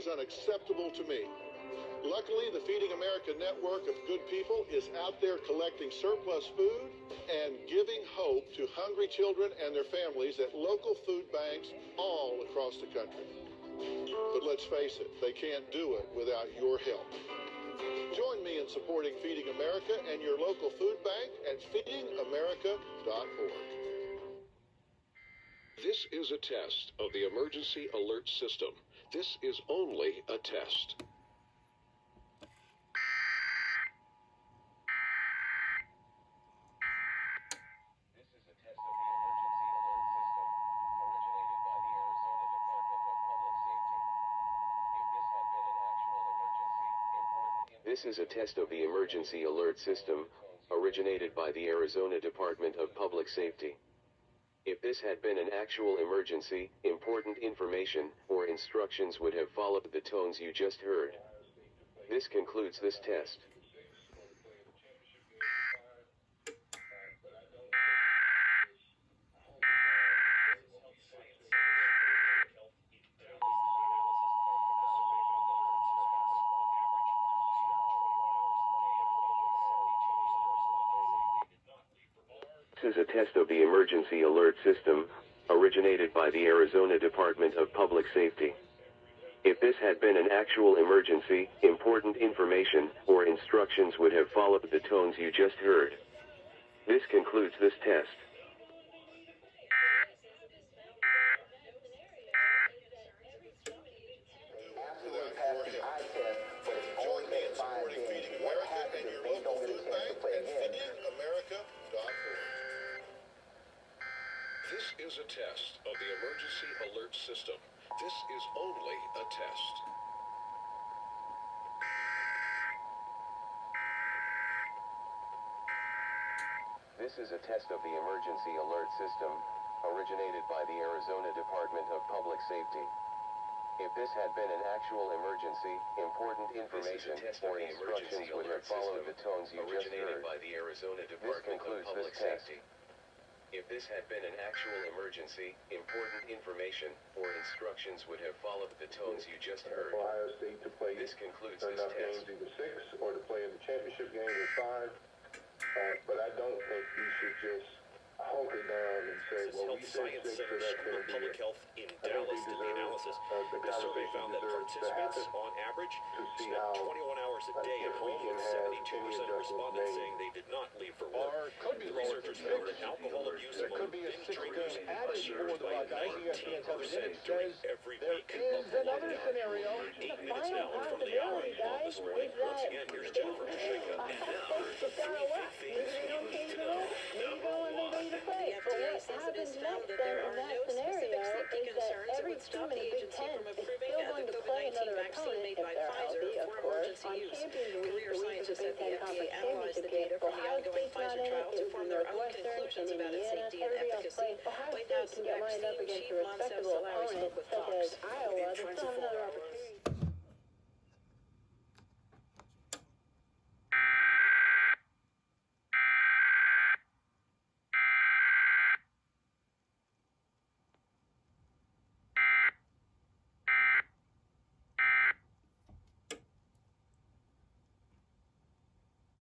is unacceptable to me. Luckily, the Feeding America network of good people is out there collecting surplus food and giving hope to hungry children and their families at local food banks all across the country. But let's face it, they can't do it without your help. Join me in supporting Feeding America and your local food bank at feedingamerica.org. This is a test of the emergency alert system. This is only a test. This is a test of the emergency alert system, originated by the Arizona Department of Public Safety. If this had been an actual emergency, important information or instructions would have followed the tones you just heard. This concludes this test. This is a test of the emergency alert system, originated by the Arizona Department of Public Safety. If this had been an actual emergency, important information or instructions would have followed the tones you just heard. This concludes this test. Join me in supporting Feeding America and your local food bank at feedingamerica.org. This is a test of the emergency alert system. This is only a test. This is a test of the emergency alert system, originated by the Arizona Department of Public Safety. If this had been an actual emergency, important information or instructions would have followed the tones you just heard. This concludes this test. If this had been an actual emergency, important information or instructions would have followed the tones you just heard. Ohio State to play This concludes this enough test. games either 6 or to play in the championship game in 5. But I don't think you should just honk it down and say, well, we said 6, so that's going to be Public it. Health in I think Dallas he did the analysis. deserves, the The survey found that participants, on average, to see spent how 21 hours a day at if we home, can with have 72% of respondents saying they did not leave for work. Could be The researchers found that alcohol abuse There among could be a binge sixth drinkers game added surged for the by Buckeyes. ESPN 19% Television during says every there week is of the another lockdown. scenario. 8 minutes now from the hour on this morning. Once again, here's Jennifer Shaka. And now, three big things you need to know. Number one. The FDA says it is found that there are no specific safety concerns that would stop the agency from approving the COVID-19 vaccine made by Pfizer for emergency use. Career scientists at the FDA analyzed the data from the ongoing Pfizer trial to form their own conclusions about its safety and efficacy. White House vaccine chief Moncef Alawi spoke with Fox. Iowa, there's still another opportunity.